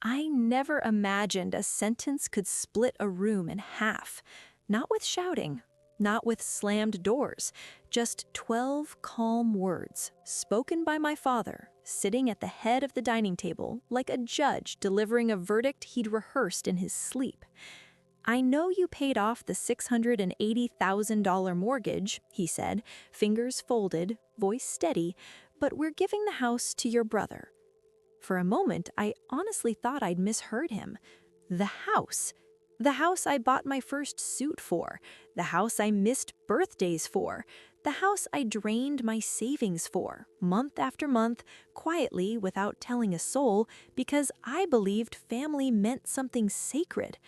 I never imagined a sentence could split a room in half. Not with shouting, not with slammed doors, just 12 calm words spoken by my father, sitting at the head of the dining table like a judge delivering a verdict he'd rehearsed in his sleep. "I know you paid off the $680,000 mortgage," he said, fingers folded, voice steady, "but we're giving the house to your brother." For a moment, I honestly thought I'd misheard him. The house. The house I bought my first suit for. The house I missed birthdays for. The house I drained my savings for, month after month, quietly without telling a soul, because I believed family meant something sacred.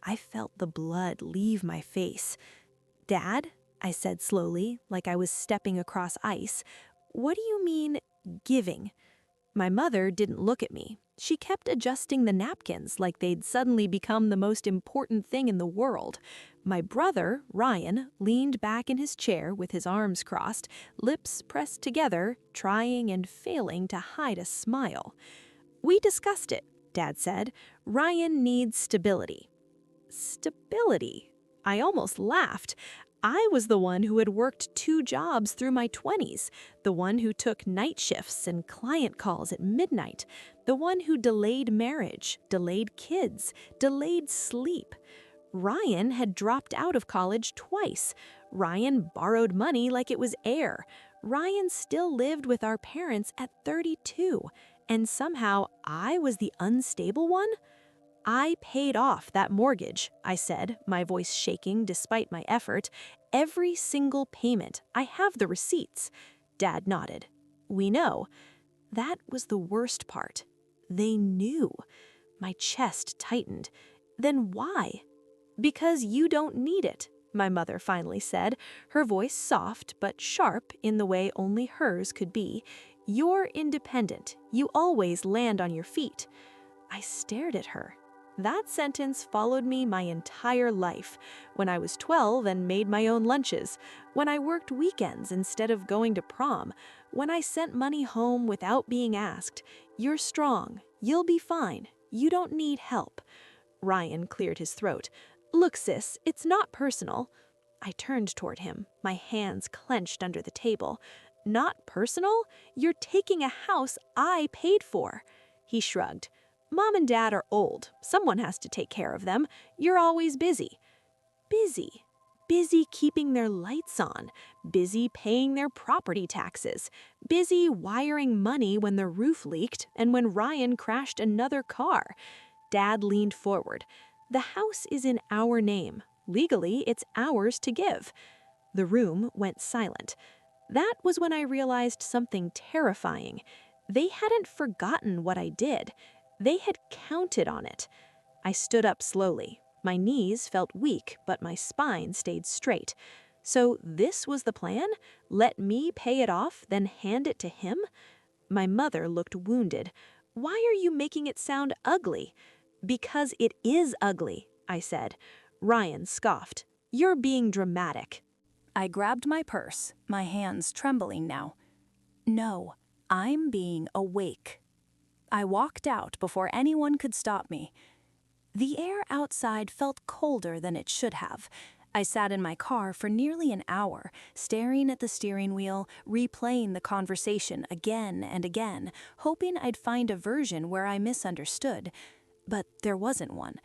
I felt the blood leave my face. "Dad," I said slowly, like I was stepping across ice, "what do you mean, giving?" My mother didn't look at me. She kept adjusting the napkins like they'd suddenly become the most important thing in the world. My brother, Ryan, leaned back in his chair with his arms crossed, lips pressed together, trying and failing to hide a smile. "We discussed it," Dad said. "Ryan needs stability." Stability? I almost laughed. I was the one who had worked 2 jobs through my 20s, the one who took night shifts and client calls at midnight, the one who delayed marriage, delayed kids, delayed sleep. Ryan had dropped out of college twice. Ryan borrowed money like it was air. Ryan still lived with our parents at 32, and somehow I was the unstable one? "I paid off that mortgage," I said, my voice shaking despite my effort. "Every single payment. I have the receipts." Dad nodded. "We know." That was the worst part. They knew. My chest tightened. "Then why?" "Because you don't need it," my mother finally said, her voice soft but sharp in the way only hers could be. "You're independent. You always land on your feet." I stared at her. That sentence followed me my entire life. When I was 12 and made my own lunches. When I worked weekends instead of going to prom. When I sent money home without being asked. "You're strong. You'll be fine. You don't need help." Ryan cleared his throat. "Look, sis, it's not personal." I turned toward him, my hands clenched under the table. "Not personal? You're taking a house I paid for." He shrugged. "Mom and Dad are old. Someone has to take care of them. You're always busy." Busy. Busy keeping their lights on. Busy paying their property taxes. Busy wiring money when the roof leaked and when Ryan crashed another car. Dad leaned forward. "The house is in our name. Legally, it's ours to give." The room went silent. That was when I realized something terrifying. They hadn't forgotten what I did. They had counted on it. I stood up slowly. My knees felt weak, but my spine stayed straight. So this was the plan? Let me pay it off, then hand it to him? My mother looked wounded. "Why are you making it sound ugly?" "Because it is ugly," I said. Ryan scoffed. "You're being dramatic." I grabbed my purse, my hands trembling now. "No, I'm being awake." I walked out before anyone could stop me. The air outside felt colder than it should have. I sat in my car for nearly an hour, staring at the steering wheel, replaying the conversation again and again, hoping I'd find a version where I misunderstood. But there wasn't one.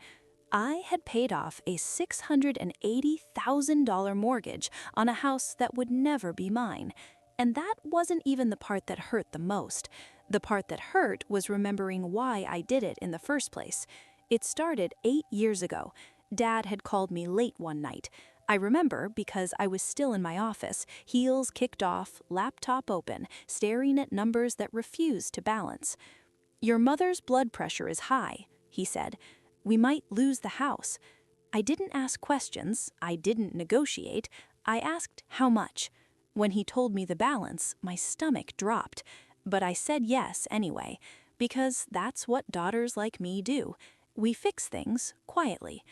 I had paid off a $680,000 mortgage on a house that would never be mine. And that wasn't even the part that hurt the most. The part that hurt was remembering why I did it in the first place. It started 8 years ago. Dad had called me late one night. I remember because I was still in my office, heels kicked off, laptop open, staring at numbers that refused to balance. "Your mother's blood pressure is high," he said. "We might lose the house." I didn't ask questions. I didn't negotiate. I asked how much. When he told me the balance, my stomach dropped. But I said yes anyway, because that's what daughters like me do. We fix things quietly.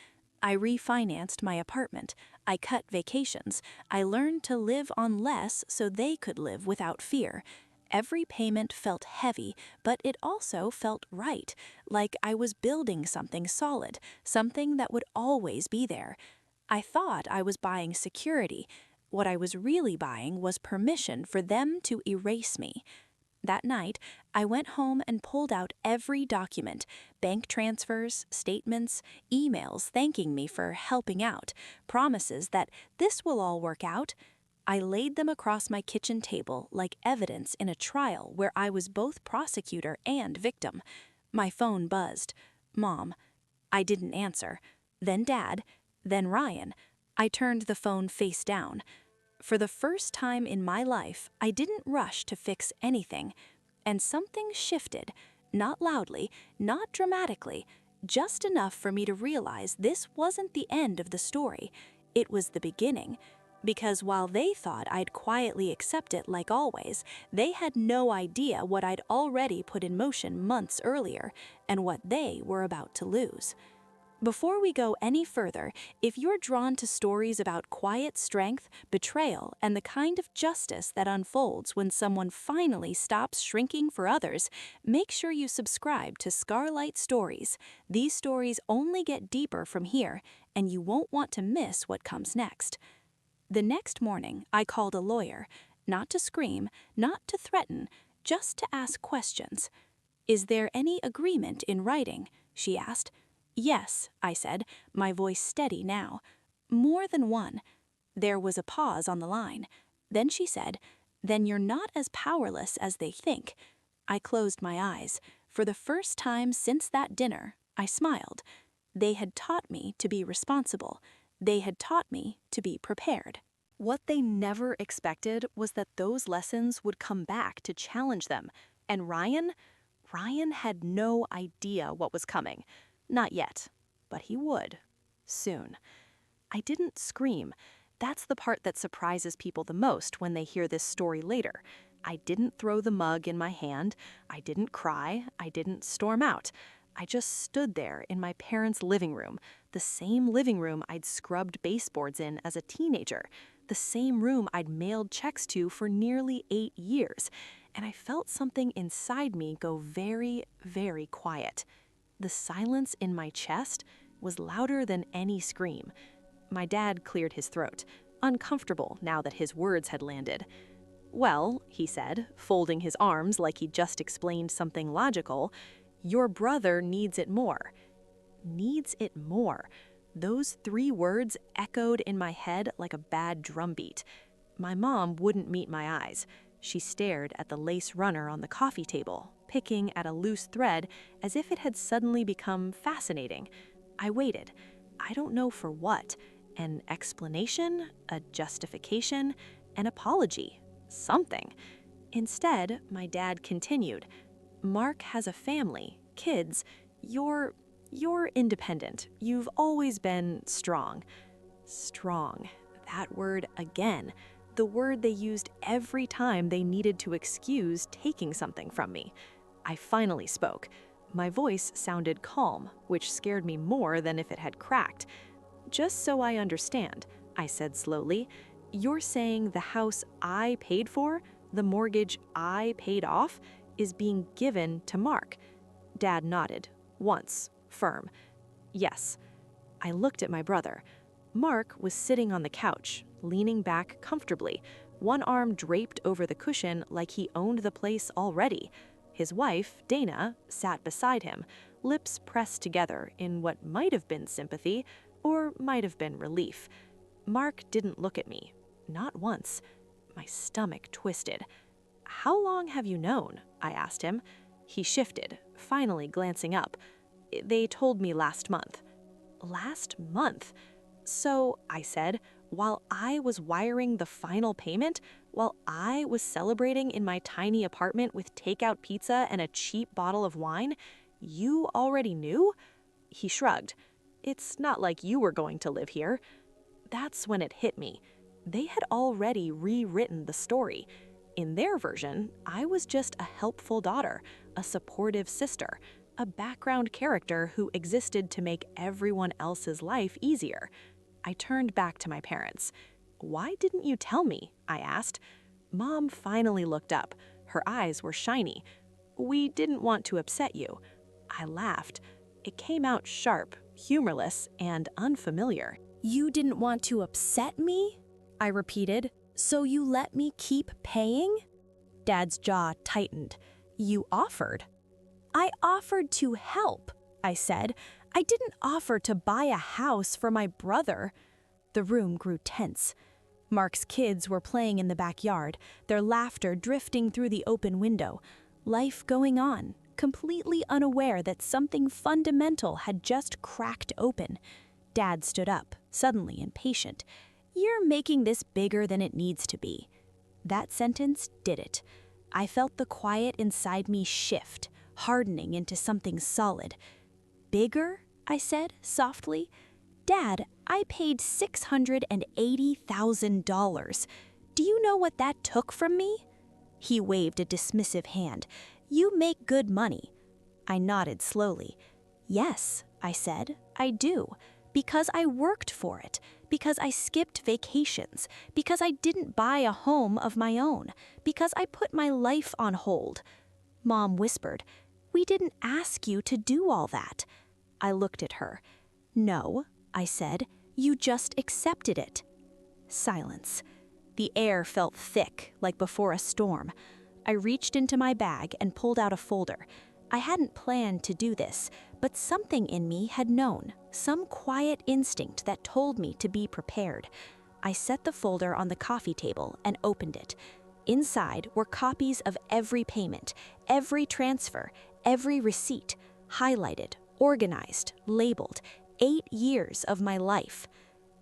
I refinanced my apartment. I cut vacations. I learned to live on less so they could live without fear. Every payment felt heavy, but it also felt right, like I was building something solid, something that would always be there. I thought I was buying security. What I was really buying was permission for them to erase me. That night, I went home and pulled out every document, bank transfers, statements, emails thanking me for helping out, promises that this will all work out. I laid them across my kitchen table like evidence in a trial where I was both prosecutor and victim. My phone buzzed. Mom. I didn't answer. Then Dad. Then Ryan. I turned the phone face down. For the first time in my life, I didn't rush to fix anything. And something shifted. Not loudly, not dramatically, just enough for me to realize this wasn't the end of the story. It was the beginning. Because while they thought I'd quietly accept it like always, they had no idea what I'd already put in motion months earlier and what they were about to lose. Before we go any further, if you're drawn to stories about quiet strength, betrayal, and the kind of justice that unfolds when someone finally stops shrinking for others, make sure you subscribe to Scarlight Stories. These stories only get deeper from here, and you won't want to miss what comes next. The next morning, I called a lawyer, not to scream, not to threaten, just to ask questions. "Is there any agreement in writing?" she asked. "Yes," I said, my voice steady now. "More than one." There was a pause on the line. Then she said, "Then you're not as powerless as they think." I closed my eyes. For the first time since that dinner, I smiled. They had taught me to be responsible. They had taught me to be prepared. What they never expected was that those lessons would come back to challenge them. And Ryan had no idea what was coming. Not yet, but he would. Soon. I didn't scream. That's the part that surprises people the most when they hear this story later. I didn't throw the mug in my hand. I didn't cry. I didn't storm out. I just stood there in my parents' living room, the same living room I'd scrubbed baseboards in as a teenager, the same room I'd mailed checks to for nearly 8 years, and I felt something inside me go very, very quiet. The silence in my chest was louder than any scream. My dad cleared his throat, uncomfortable now that his words had landed. "Well," he said, folding his arms like he'd just explained something logical, "your brother needs it more." Needs it more. Those 3 words echoed in my head like a bad drumbeat. My mom wouldn't meet my eyes. She stared at the lace runner on the coffee table, picking at a loose thread as if it had suddenly become fascinating. I waited. I don't know for what. An explanation? A justification? An apology? Something. Instead, my dad continued. "Mark has a family, kids. You're independent. You've always been strong." Strong. That word again. The word they used every time they needed to excuse taking something from me. I finally spoke. My voice sounded calm, which scared me more than if it had cracked. "Just so I understand," I said slowly, "you're saying the house I paid for, the mortgage I paid off, is being given to Mark?" Dad nodded. Once. Firm. "Yes." I looked at my brother. Mark was sitting on the couch, leaning back comfortably, one arm draped over the cushion like he owned the place already. His wife, Dana, sat beside him, lips pressed together in what might have been sympathy or might have been relief. Mark didn't look at me. Not once. My stomach twisted. "How long have you known?" I asked him. He shifted, finally glancing up. "They told me last month." Last month? "So," I said, "while I was wiring the final payment, while I was celebrating in my tiny apartment with takeout pizza and a cheap bottle of wine, you already knew?" He shrugged. "It's not like you were going to live here." That's when it hit me. They had already rewritten the story. In their version, I was just a helpful daughter, a supportive sister, a background character who existed to make everyone else's life easier. I turned back to my parents. "Why didn't you tell me?" I asked. Mom finally looked up. Her eyes were shiny. "We didn't want to upset you." I laughed. It came out sharp, humorless, and unfamiliar. "You didn't want to upset me?" I repeated. "So you let me keep paying?" Dad's jaw tightened. "You offered." "I offered to help," I said. "I didn't offer to buy a house for my brother." The room grew tense. Mark's kids were playing in the backyard, their laughter drifting through the open window. Life going on, completely unaware that something fundamental had just cracked open. Dad stood up, suddenly impatient. "You're making this bigger than it needs to be." That sentence did it. I felt the quiet inside me shift, hardening into something solid. "Bigger?" I said, softly. "Dad, I paid $680,000. Do you know what that took from me?" He waved a dismissive hand. "You make good money." I nodded slowly. "Yes," I said, "I do. Because I worked for it, because I skipped vacations, because I didn't buy a home of my own, because I put my life on hold." Mom whispered, "We didn't ask you to do all that." I looked at her. "No," I said, "you just accepted it." Silence. The air felt thick, like before a storm. I reached into my bag and pulled out a folder. I hadn't planned to do this, but something in me had known, some quiet instinct that told me to be prepared. I set the folder on the coffee table and opened it. Inside were copies of every payment, every transfer, every receipt, highlighted, organized, labeled, 8 years of my life.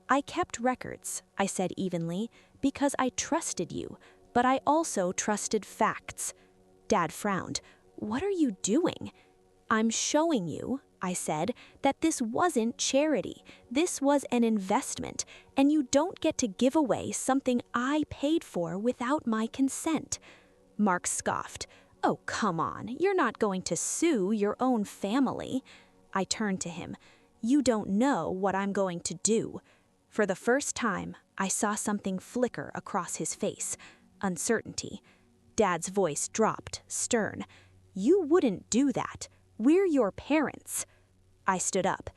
"I kept records," I said evenly, "because I trusted you, but I also trusted facts." Dad frowned. "What are you doing?" "I'm showing you," I said, "that this wasn't charity. This was an investment, and you don't get to give away something I paid for without my consent." Mark scoffed. "Oh, come on, you're not going to sue your own family." I turned to him. "You don't know what I'm going to do." For the first time, I saw something flicker across his face. Uncertainty. Dad's voice dropped, stern. "You wouldn't do that. We're your parents." I stood up.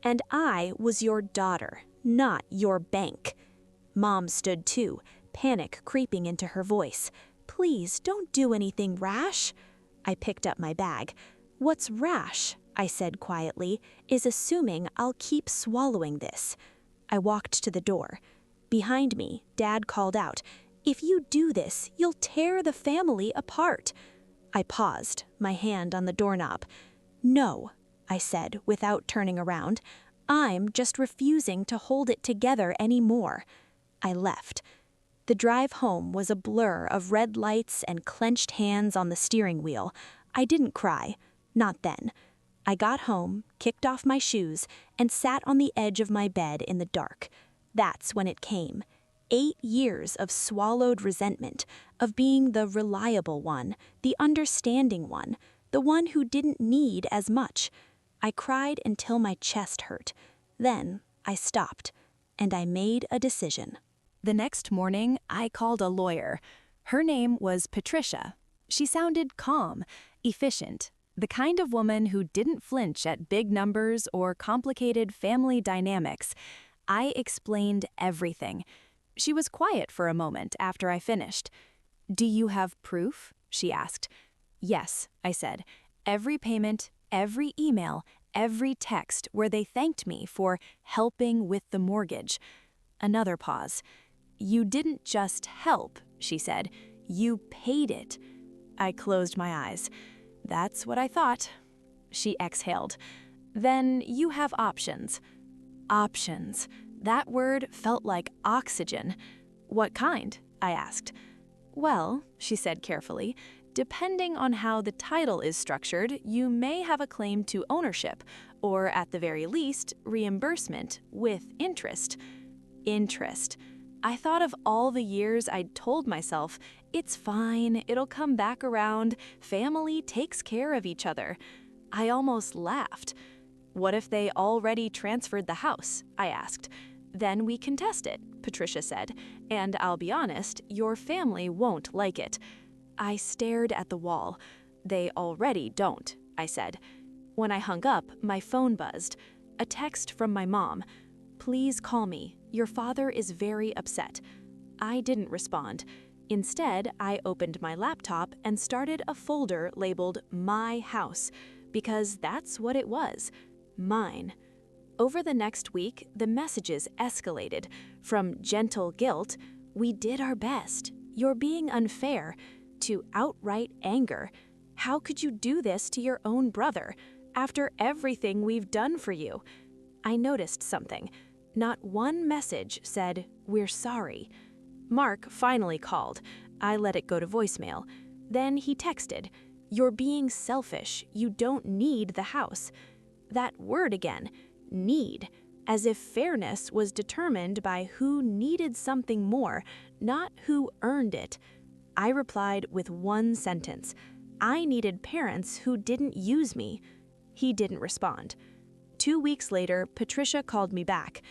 "And I was your daughter, not your bank." Mom stood too, panic creeping into her voice. "Please don't do anything rash." I picked up my bag. "What's rash," I said quietly, "is assuming I'll keep swallowing this." I walked to the door. Behind me, Dad called out, "If you do this, you'll tear the family apart." I paused, my hand on the doorknob. "No," I said without turning around. "I'm just refusing to hold it together anymore." I left. The drive home was a blur of red lights and clenched hands on the steering wheel. I didn't cry. Not then. I got home, kicked off my shoes, and sat on the edge of my bed in the dark. That's when it came. 8 years of swallowed resentment, of being the reliable one, the understanding one, the one who didn't need as much. I cried until my chest hurt. Then I stopped, and I made a decision. The next morning, I called a lawyer. Her name was Patricia. She sounded calm, efficient, the kind of woman who didn't flinch at big numbers or complicated family dynamics. I explained everything. She was quiet for a moment after I finished. "Do you have proof?" she asked. "Yes," I said. "Every payment, every email, every text where they thanked me for helping with the mortgage." Another pause. "You didn't just help," she said. "You paid it." I closed my eyes. "That's what I thought." She exhaled. "Then you have options." Options. That word felt like oxygen. "What kind?" I asked. "Well," she said carefully, "depending on how the title is structured, you may have a claim to ownership, or at the very least, reimbursement with interest." Interest. I thought of all the years I'd told myself, "It's fine, it'll come back around, family takes care of each other." I almost laughed. "What if they already transferred the house?" I asked. "Then we contest it," Patricia said, "and I'll be honest, your family won't like it." I stared at the wall. They already don't, I said. When I hung up, my phone buzzed. A text from my mom. Please call me. Your father is very upset. I didn't respond. Instead, I opened my laptop and started a folder labeled My House, because that's what it was. Mine. Over the next week, the messages escalated. From gentle guilt, we did our best, you're being unfair, to outright anger. How could you do this to your own brother, after everything we've done for you? I noticed something. Not one message said, we're sorry. Mark finally called. I let it go to voicemail. Then he texted, you're being selfish, you don't need the house. That word again. Need, as if fairness was determined by who needed something more, not who earned it. I replied with one sentence. I needed parents who didn't use me. He didn't respond. 2 weeks later, Patricia called me back.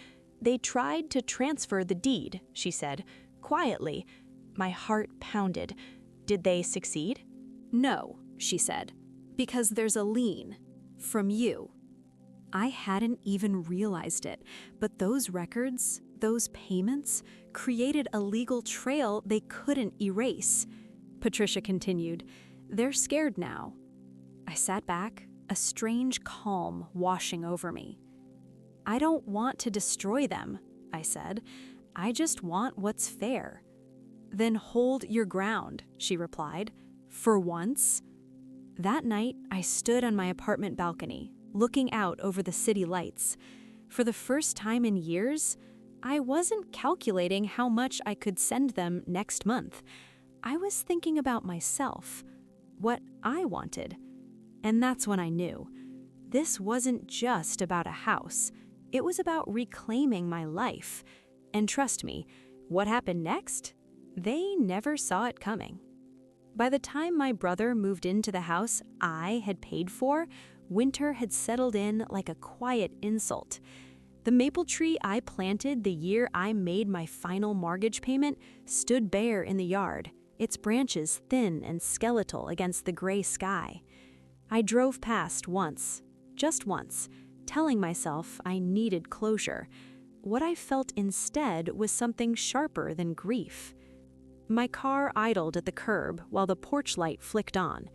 They tried to transfer the deed, she said, quietly. My heart pounded. Did they succeed? No, she said, because there's a lien from you. I hadn't even realized it, but those records, those payments, created a legal trail they couldn't erase. Patricia continued, they're scared now. I sat back, a strange calm washing over me. I don't want to destroy them, I said. I just want what's fair. Then hold your ground, she replied. For once. That night, I stood on my apartment balcony, looking out over the city lights. For the first time in years, I wasn't calculating how much I could send them next month. I was thinking about myself, what I wanted. And that's when I knew. This wasn't just about a house. It was about reclaiming my life. And trust me, what happened next? They never saw it coming. By the time my brother moved into the house I had paid for, winter had settled in like a quiet insult. The maple tree I planted the year I made my final mortgage payment stood bare in the yard, its branches thin and skeletal against the gray sky. I drove past once, just once, telling myself I needed closure. What I felt instead was something sharper than grief. My car idled at the curb while the porch light flicked on.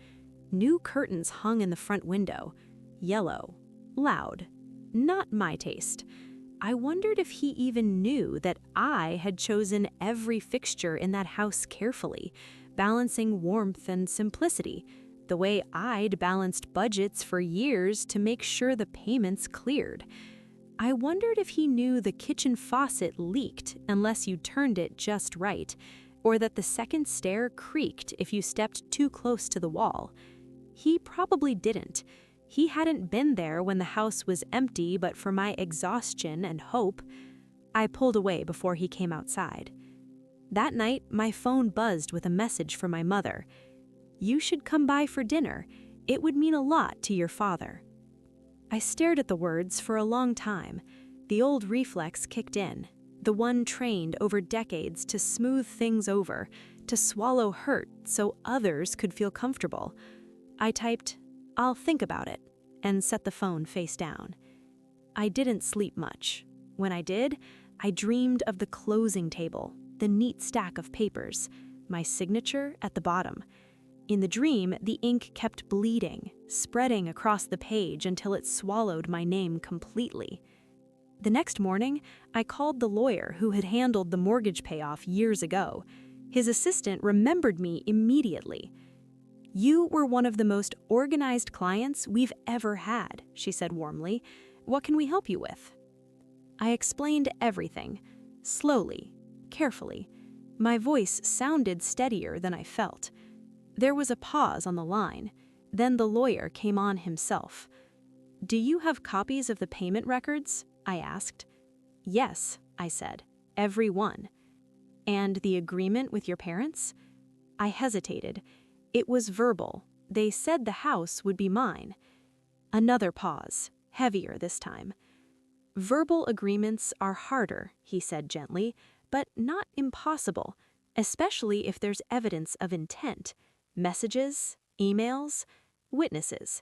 New curtains hung in the front window. Yellow. Loud. Not my taste. I wondered if he even knew that I had chosen every fixture in that house carefully, balancing warmth and simplicity, the way I'd balanced budgets for years to make sure the payments cleared. I wondered if he knew the kitchen faucet leaked unless you turned it just right, or that the second stair creaked if you stepped too close to the wall. He probably didn't. He hadn't been there when the house was empty but for my exhaustion and hope. I pulled away before he came outside. That night, my phone buzzed with a message from my mother. You should come by for dinner. It would mean a lot to your father. I stared at the words for a long time. The old reflex kicked in. The one trained over decades to smooth things over, to swallow hurt so others could feel comfortable. I typed, I'll think about it, and set the phone face down. I didn't sleep much. When I did, I dreamed of the closing table, the neat stack of papers, my signature at the bottom. In the dream, the ink kept bleeding, spreading across the page until it swallowed my name completely. The next morning, I called the lawyer who had handled the mortgage payoff years ago. His assistant remembered me immediately. You were one of the most organized clients we've ever had, she said warmly. What can we help you with? I explained everything, slowly, carefully. My voice sounded steadier than I felt. There was a pause on the line. Then the lawyer came on himself. Do you have copies of the payment records? I asked. Yes, I said. Every one. And the agreement with your parents? I hesitated. It was verbal. They said the house would be mine. Another pause, heavier this time. Verbal agreements are harder, he said gently, but not impossible, especially if there's evidence of intent. Messages, emails, witnesses.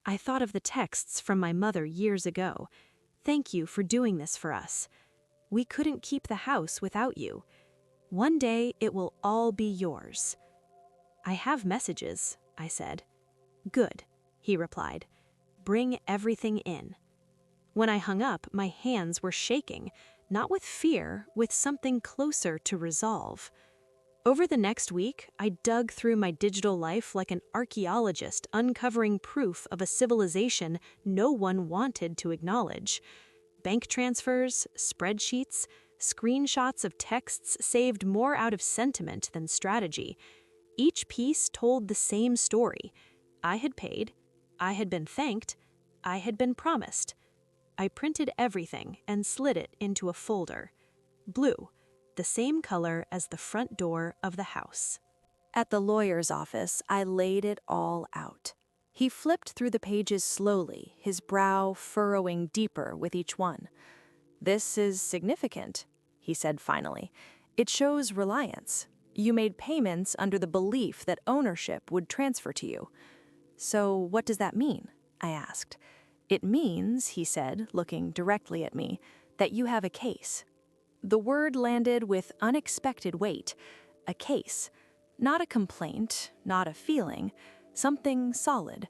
I thought of the texts from my mother years ago. "Thank you for doing this for us. We couldn't keep the house without you. One day it will all be yours." "I have messages," I said. "Good," he replied. "Bring everything in." When I hung up, my hands were shaking, not with fear, with something closer to resolve. Over the next week, I dug through my digital life like an archaeologist uncovering proof of a civilization no one wanted to acknowledge. Bank transfers, spreadsheets, screenshots of texts saved more out of sentiment than strategy. Each piece told the same story. I had paid, I had been thanked, I had been promised. I printed everything and slid it into a folder. Blue, the same color as the front door of the house. At the lawyer's office, I laid it all out. He flipped through the pages slowly, his brow furrowing deeper with each one. "This is significant," he said finally. "It shows reliance. You made payments under the belief that ownership would transfer to you." "So what does that mean?" I asked. "It means," he said, looking directly at me, "that you have a case." The word landed with unexpected weight. A case. Not a complaint, not a feeling, something solid.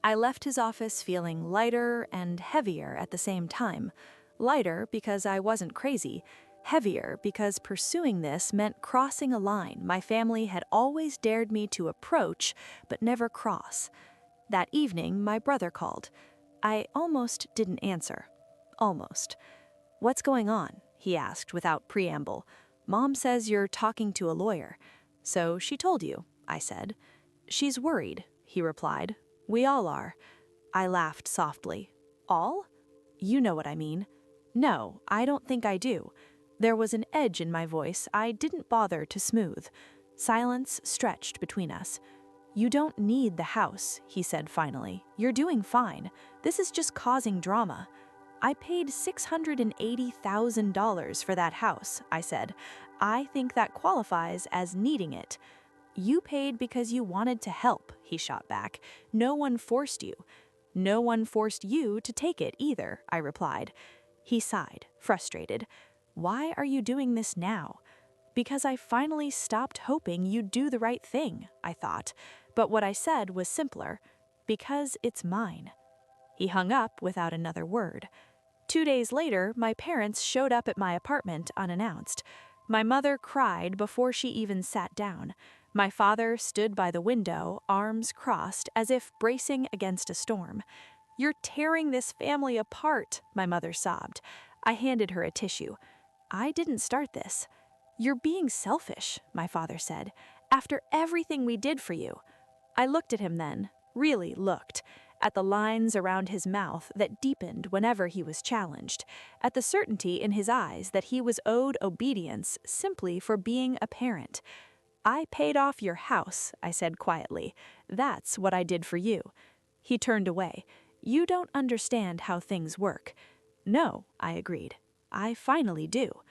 I left his office feeling lighter and heavier at the same time. Lighter because I wasn't crazy. Heavier because pursuing this meant crossing a line my family had always dared me to approach but never cross. That evening, my brother called. I almost didn't answer. Almost. "What's going on?" he asked without preamble. "Mom says you're talking to a lawyer." "So she told you," I said. "She's worried," he replied. "We all are." I laughed softly. "All?" "You know what I mean." "No, I don't think I do." There was an edge in my voice I didn't bother to smooth. Silence stretched between us. "You don't need the house," he said finally. "You're doing fine. This is just causing drama." "I paid $680,000 for that house," I said. "I think that qualifies as needing it." "You paid because you wanted to help," he shot back. "No one forced you." "No one forced you to take it either," I replied. He sighed, frustrated. "Why are you doing this now?" "Because I finally stopped hoping you'd do the right thing," I thought. But what I said was simpler. "Because it's mine." He hung up without another word. 2 days later, my parents showed up at my apartment unannounced. My mother cried before she even sat down. My father stood by the window, arms crossed, as if bracing against a storm. "You're tearing this family apart," my mother sobbed. I handed her a tissue. "I didn't start this." "You're being selfish," my father said, "after everything we did for you." I looked at him then, really looked, at the lines around his mouth that deepened whenever he was challenged, at the certainty in his eyes that he was owed obedience simply for being a parent. "I paid off your house," I said quietly. "That's what I did for you." He turned away. "You don't understand how things work." "No," I agreed. "I finally do."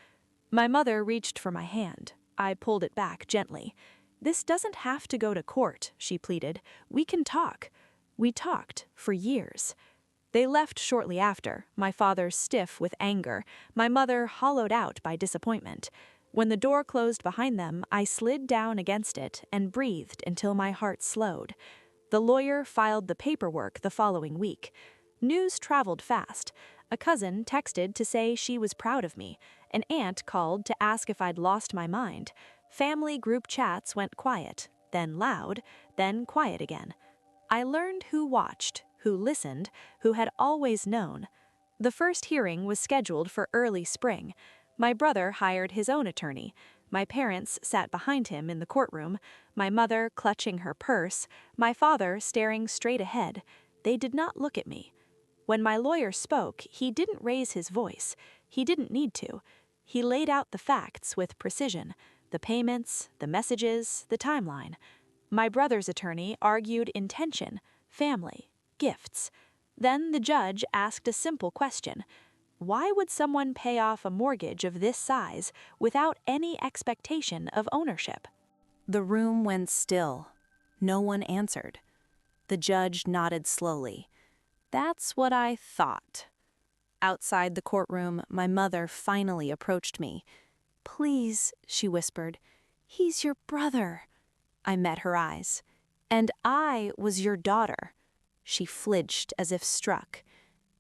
My mother reached for my hand. I pulled it back gently. "This doesn't have to go to court," she pleaded. "We can talk." We talked for years. They left shortly after, my father stiff with anger, my mother hollowed out by disappointment. When the door closed behind them, I slid down against it and breathed until my heart slowed. The lawyer filed the paperwork the following week. News traveled fast. A cousin texted to say she was proud of me. An aunt called to ask if I'd lost my mind. Family group chats went quiet, then loud, then quiet again. I learned who watched, who listened, who had always known. The first hearing was scheduled for early spring. My brother hired his own attorney. My parents sat behind him in the courtroom, my mother clutching her purse, my father staring straight ahead. They did not look at me. When my lawyer spoke, he didn't raise his voice. He didn't need to. He laid out the facts with precision, the payments, the messages, the timeline. My brother's attorney argued intention, family, gifts. Then the judge asked a simple question. Why would someone pay off a mortgage of this size without any expectation of ownership? The room went still. No one answered. The judge nodded slowly. "That's what I thought." Outside the courtroom, my mother finally approached me. "Please," she whispered, "he's your brother." I met her eyes. "And I was your daughter." She flinched as if struck.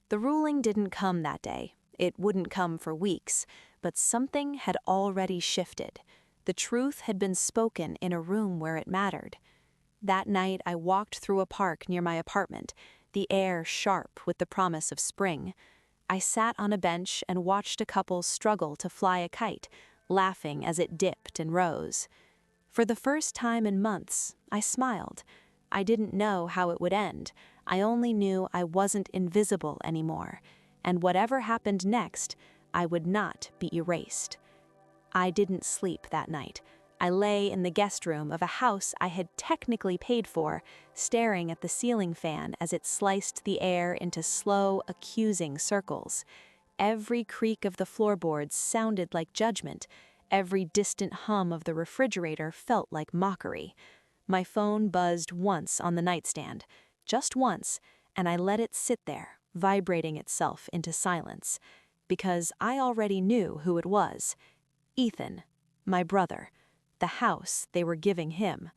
The ruling didn't come that day. It wouldn't come for weeks, but something had already shifted. The truth had been spoken in a room where it mattered. That night, I walked through a park near my apartment, the air sharp with the promise of spring. I sat on a bench and watched a couple struggle to fly a kite, laughing as it dipped and rose. For the first time in months, I smiled. I didn't know how it would end. I only knew I wasn't invisible anymore, and whatever happened next, I would not be erased. I didn't sleep that night. I lay in the guest room of a house I had technically paid for, staring at the ceiling fan as it sliced the air into slow, accusing circles. Every creak of the floorboards sounded like judgment. Every distant hum of the refrigerator felt like mockery. My phone buzzed once on the nightstand, just once, and I let it sit there, vibrating itself into silence, because I already knew who it was. Ethan, my brother, the house they were giving him.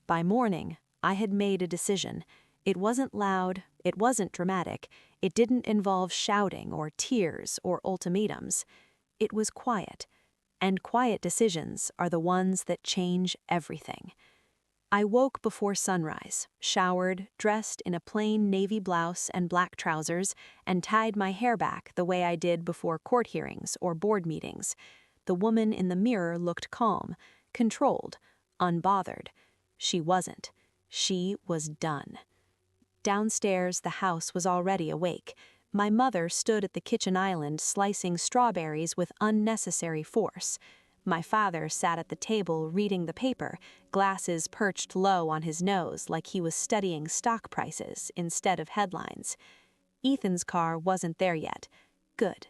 By morning, I had made a decision. It wasn't loud, it wasn't dramatic, it didn't involve shouting or tears or ultimatums. It was quiet, and quiet decisions are the ones that change everything. I woke before sunrise, showered, dressed in a plain navy blouse and black trousers, and tied my hair back the way I did before court hearings or board meetings. The woman in the mirror looked calm, controlled, unbothered. She wasn't. She was done. Downstairs, the house was already awake. My mother stood at the kitchen island slicing strawberries with unnecessary force. My father sat at the table reading the paper, glasses perched low on his nose like he was studying stock prices instead of headlines. Ethan's car wasn't there yet. Good.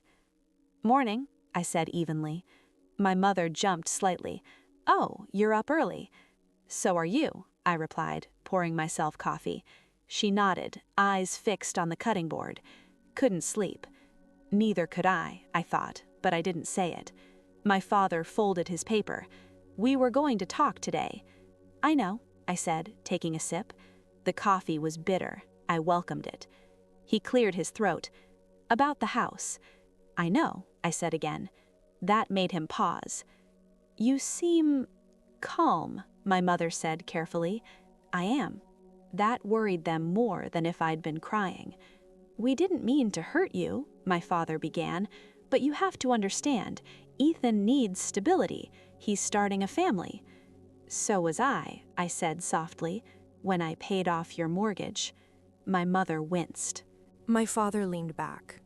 "Morning," I said evenly. My mother jumped slightly. "Oh, you're up early." "So are you," I replied, pouring myself coffee. She nodded, eyes fixed on the cutting board. Couldn't sleep. Neither could I thought, but I didn't say it. My father folded his paper. "We were going to talk today." "I know," I said, taking a sip. The coffee was bitter. I welcomed it. He cleared his throat. "About the house." "I know," I said again. That made him pause. "You seem calm," my mother said carefully. "I am." That worried them more than if I'd been crying. "We didn't mean to hurt you," my father began, "but you have to understand, Ethan needs stability. He's starting a family." "So was I said softly, "when I paid off your mortgage." My mother winced. My father leaned back.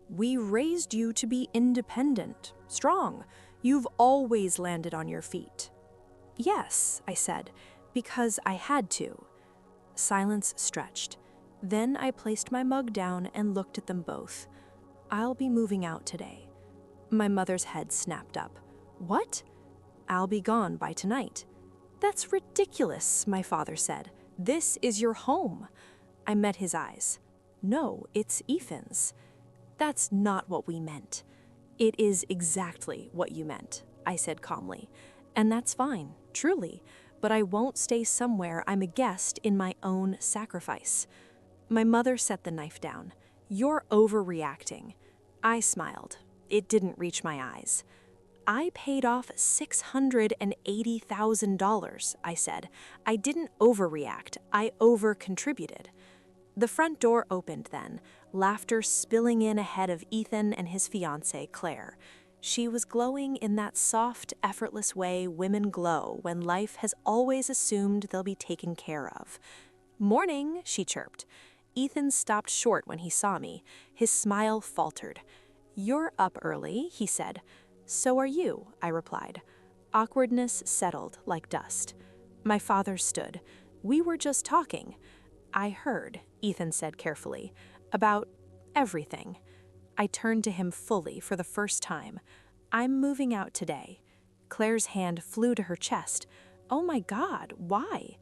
"We raised you to be independent, strong. You've always landed on your feet." "Yes," I said, "because I had to." Silence stretched. Then I placed my mug down and looked at them both. "I'll be moving out today." My mother's head snapped up. "What?" "I'll be gone by tonight." "That's ridiculous," my father said. "This is your home." I met his eyes. "No, it's Ethan's." "That's not what we meant." "It is exactly what you meant," I said calmly. "And that's fine, truly, but I won't stay somewhere I'm a guest in my own sacrifice." My mother set the knife down. "You're overreacting." I smiled. It didn't reach my eyes. "I paid off $680,000, I said. "I didn't overreact. I over-contributed." The front door opened then, laughter spilling in ahead of Ethan and his fiancée, Claire. She was glowing in that soft, effortless way women glow when life has always assumed they'll be taken care of. "Morning," she chirped. Ethan stopped short when he saw me. His smile faltered. "You're up early," he said. "So are you," I replied. Awkwardness settled like dust. My father stood. "We were just talking." "I heard," Ethan said carefully, "about everything." I turned to him fully for the first time. "I'm moving out today." Claire's hand flew to her chest. "Oh my God, why?"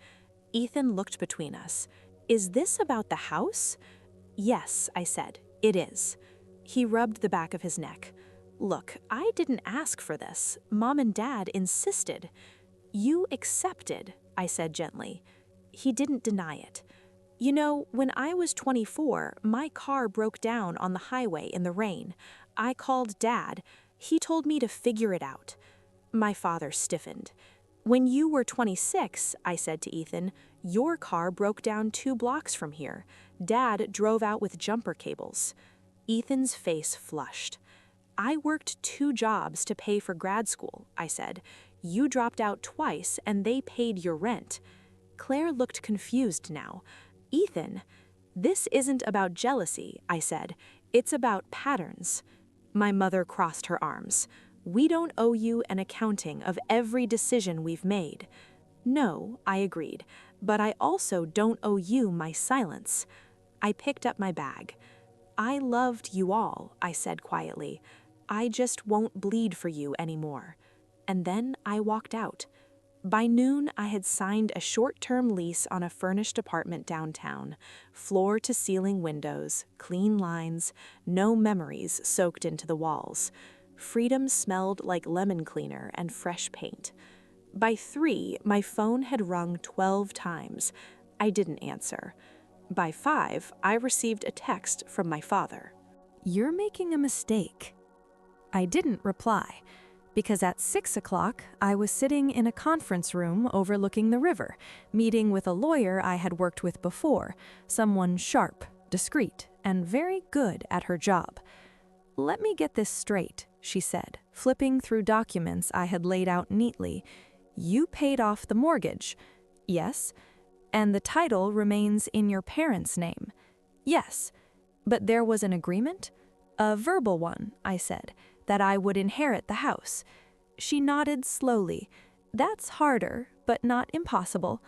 Ethan looked between us. Is this about the house? Yes, I said, it is. He rubbed the back of his neck. Look, I didn't ask for this. Mom and Dad insisted. You accepted, I said gently. He didn't deny it. You know, when I was 24, my car broke down on the highway in the rain. I called Dad. He told me to figure it out. My father stiffened. When you were 26, I said to Ethan, your car broke down 2 blocks from here. Dad drove out with jumper cables. Ethan's face flushed. I worked 2 jobs to pay for grad school, I said. You dropped out twice and they paid your rent. Claire looked confused now. Ethan, this isn't about jealousy, I said. It's about patterns. My mother crossed her arms. We don't owe you an accounting of every decision we've made. No, I agreed, but I also don't owe you my silence. I picked up my bag. I loved you all, I said quietly. I just won't bleed for you anymore. And then I walked out. By noon, I had signed a short-term lease on a furnished apartment downtown. Floor-to-ceiling windows, clean lines, no memories soaked into the walls. Freedom smelled like lemon cleaner and fresh paint. By 3, my phone had rung 12 times. I didn't answer. By 5, I received a text from my father. You're making a mistake. I didn't reply, because at 6 o'clock, I was sitting in a conference room overlooking the river, meeting with a lawyer I had worked with before, someone sharp, discreet, and very good at her job. Let me get this straight, she said, flipping through documents I had laid out neatly. You paid off the mortgage. Yes. And the title remains in your parents' name. Yes. But there was an agreement? A verbal one, I said, that I would inherit the house. She nodded slowly. That's harder, but not impossible.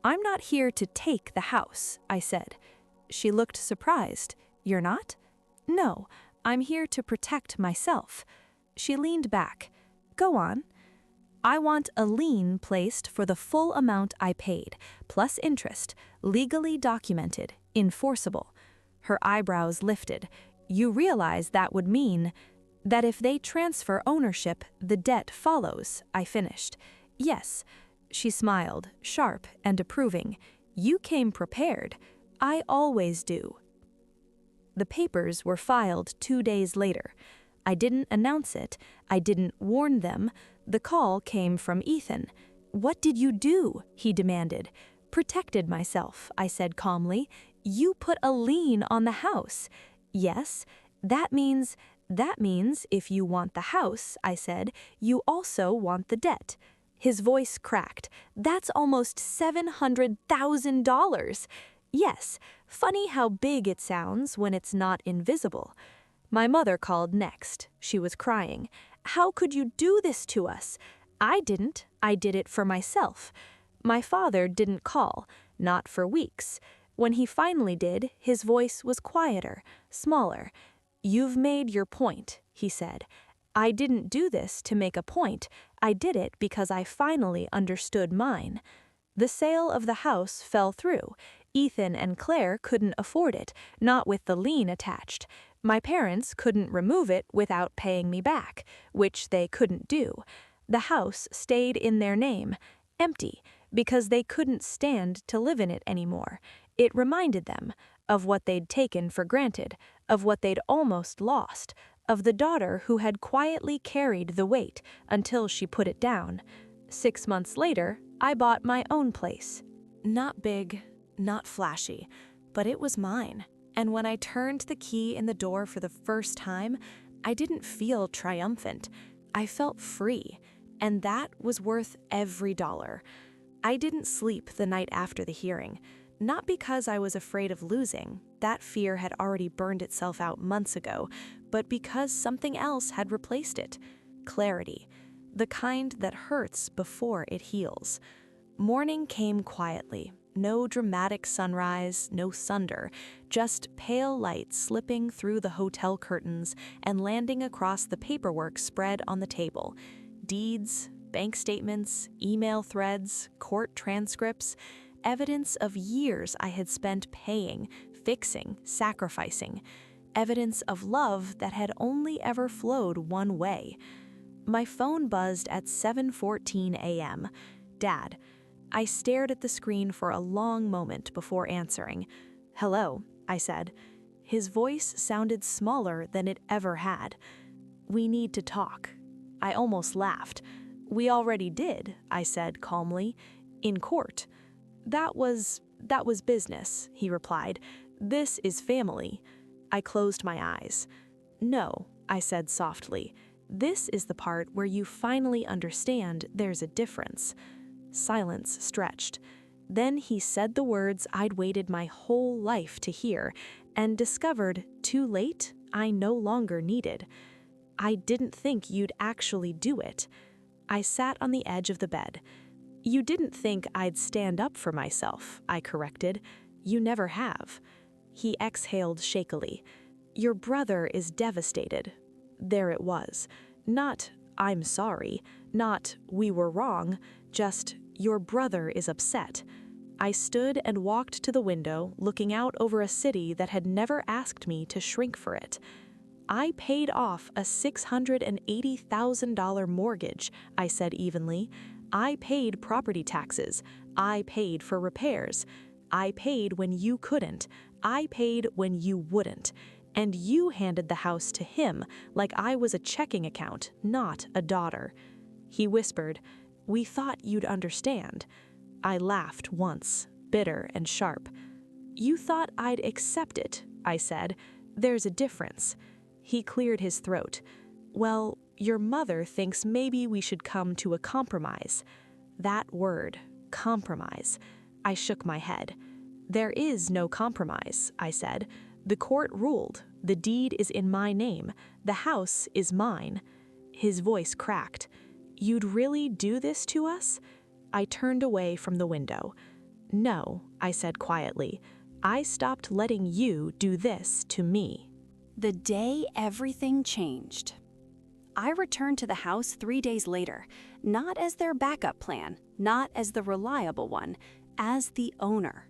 I'm not here to take the house, I said. She looked surprised. You're not? No, I'm here to protect myself. She leaned back. Go on. I want a lien placed for the full amount I paid, plus interest, legally documented, enforceable. Her eyebrows lifted. You realize that would mean that if they transfer ownership, the debt follows, I finished. Yes. She smiled, sharp and approving. You came prepared. I always do. The papers were filed 2 days later. I didn't announce it. I didn't warn them. The call came from Ethan. What did you do? He demanded. Protected myself, I said calmly. You put a lien on the house. Yes, that means if you want the house, I said, you also want the debt. His voice cracked. That's almost $700,000. Yes, funny how big it sounds when it's not invisible. My mother called next. She was crying. How could you do this to us? I didn't. I did it for myself. My father didn't call, not for weeks. When he finally did, his voice was quieter, smaller. You've made your point, he said. I didn't do this to make a point. I did it because I finally understood mine. The sale of the house fell through. Ethan and Claire couldn't afford it, not with the lien attached. My parents couldn't remove it without paying me back, which they couldn't do. The house stayed in their name, empty, because they couldn't stand to live in it anymore. It reminded them of what they'd taken for granted, of what they'd almost lost, of the daughter who had quietly carried the weight until she put it down. 6 months later, I bought my own place. Not big, not flashy, but it was mine. And when I turned the key in the door for the first time, I didn't feel triumphant. I felt free, and that was worth every dollar. I didn't sleep the night after the hearing, not because I was afraid of losing. That fear had already burned itself out months ago, but because something else had replaced it. Clarity, the kind that hurts before it heals. Morning came quietly. No dramatic sunrise, no thunder, just pale light slipping through the hotel curtains and landing across the paperwork spread on the table. Deeds, bank statements, email threads, court transcripts. evidence of years I had spent paying, fixing, sacrificing. Evidence of love that had only ever flowed one way. My phone buzzed at 7:14 a.m. Dad. I stared at the screen for a long moment before answering. "Hello," I said. His voice sounded smaller than it ever had. "We need to talk." I almost laughed. "We already did," I said calmly. "In court." That was business," he replied. "This is family." I closed my eyes. "No," I said softly. "This is the part where you finally understand there's a difference." Silence stretched. Then he said the words I'd waited my whole life to hear, and discovered, too late, I no longer needed. "I didn't think you'd actually do it." I sat on the edge of the bed. "You didn't think I'd stand up for myself," I corrected. "You never have." He exhaled shakily. "Your brother is devastated." There it was. Not, "I'm sorry," not, "we were wrong," just, "your brother is upset." I stood and walked to the window, looking out over a city that had never asked me to shrink for it. "I paid off a $680,000 mortgage," I said evenly. "I paid property taxes. I paid for repairs. I paid when you couldn't. I paid when you wouldn't. And you handed the house to him like I was a checking account, not a daughter." He whispered, "We thought you'd understand." I laughed once, bitter and sharp. "You thought I'd accept it," I said. "There's a difference." He cleared his throat. "Well, your mother thinks maybe we should come to a compromise." That word, compromise. I shook my head. "There is no compromise," I said. "The court ruled. The deed is in my name. The house is mine." His voice cracked. "You'd really do this to us?" I turned away from the window. "No," I said quietly. "I stopped letting you do this to me." The day everything changed. I returned to the house 3 days later, not as their backup plan, not as the reliable one, as the owner.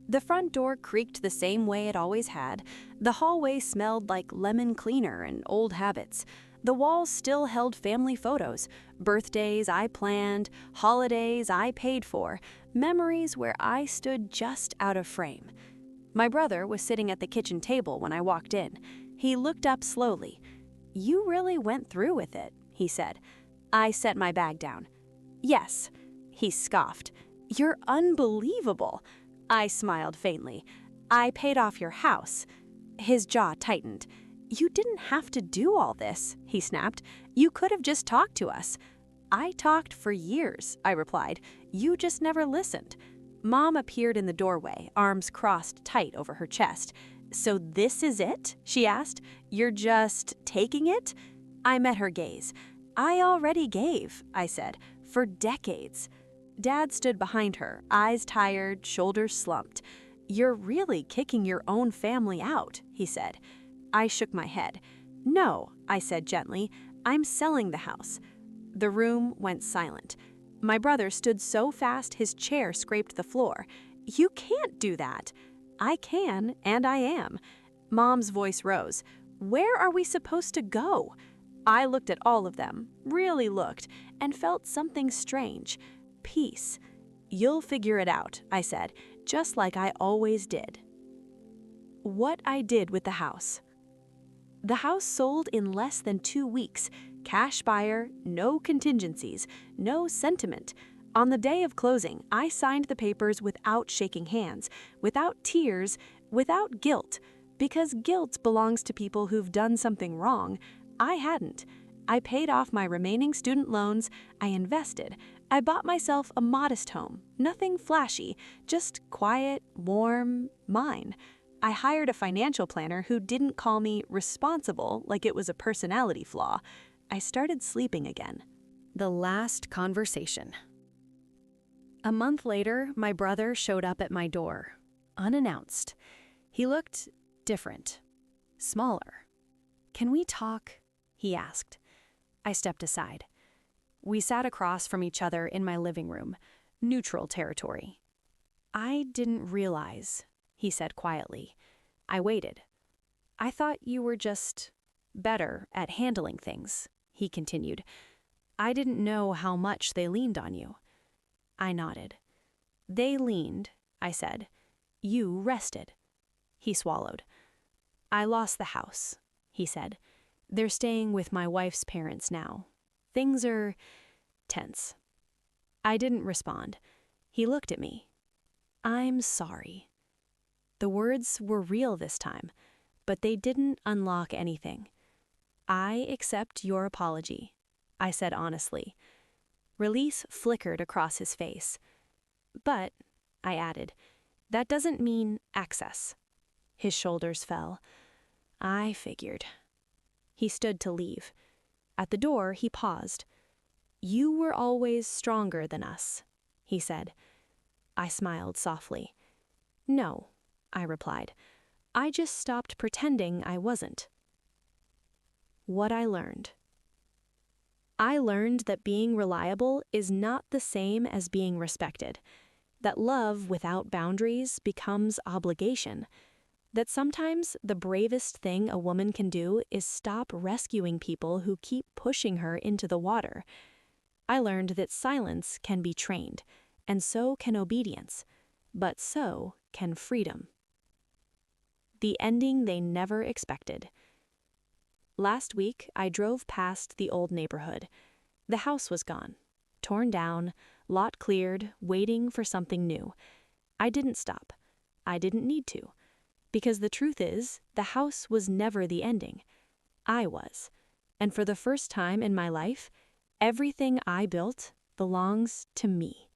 The front door creaked the same way it always had. The hallway smelled like lemon cleaner and old habits. The walls still held family photos, birthdays I planned, holidays I paid for, memories where I stood just out of frame. My brother was sitting at the kitchen table when I walked in. He looked up slowly. "You really went through with it," he said. I set my bag down. "Yes." He scoffed. "You're unbelievable." I smiled faintly. "I paid off your house." His jaw tightened. "You didn't have to do all this," he snapped. "You could have just talked to us." "I talked for years," I replied. "You just never listened." Mom appeared in the doorway, arms crossed tight over her chest. "So this is it?" she asked. "You're just taking it?" I met her gaze. "I already gave," I said, "for decades." Dad stood behind her, eyes tired, shoulders slumped. "You're really kicking your own family out," he said. I shook my head. "No," I said gently, "I'm selling the house." The room went silent. My brother stood so fast his chair scraped the floor. "You can't do that." "I can, and I am." Mom's voice rose. "Where are we supposed to go?" I looked at all of them, really looked, and felt something strange. Peace. "You'll figure it out," I said, just like I always did. What I did with the house. The house sold in less than 2 weeks. Cash buyer, no contingencies, no sentiment. On the day of closing, I signed the papers without shaking hands, without tears, without guilt, because guilt belongs to people who've done something wrong. I hadn't. I paid off my remaining student loans, I invested, I bought myself a modest home, nothing flashy, just quiet, warm, mine. I hired a financial planner who didn't call me responsible like it was a personality flaw. I started sleeping again. The last conversation. A month later, my brother showed up at my door, unannounced. He looked different, smaller. "Can we talk?" he asked. I stepped aside. We sat across from each other in my living room, neutral territory. I didn't realize, he said quietly. I waited. I thought you were just better at handling things, he continued. I didn't know how much they leaned on you. I nodded. They leaned, I said. You rested. He swallowed. I lost the house, he said. They're staying with my wife's parents now. Things are tense. I didn't respond. He looked at me. I'm sorry. The words were real this time, but they didn't unlock anything. I accept your apology, I said honestly. Release flickered across his face. But, I added, that doesn't mean access. His shoulders fell. I figured. He stood to leave. At the door, he paused. You were always stronger than us, he said. I smiled softly. No, I replied. I just stopped pretending I wasn't. What I learned. I learned that being reliable is not the same as being respected, that love without boundaries becomes obligation, that sometimes the bravest thing a woman can do is stop rescuing people who keep pushing her into the water. I learned that silence can be trained, and so can obedience, but so can freedom. The ending they never expected. Last week, I drove past the old neighborhood. The house was gone, torn down, lot cleared, waiting for something new. I didn't stop. I didn't need to. Because the truth is, the house was never the ending. I was. And for the first time in my life, everything I built belongs to me.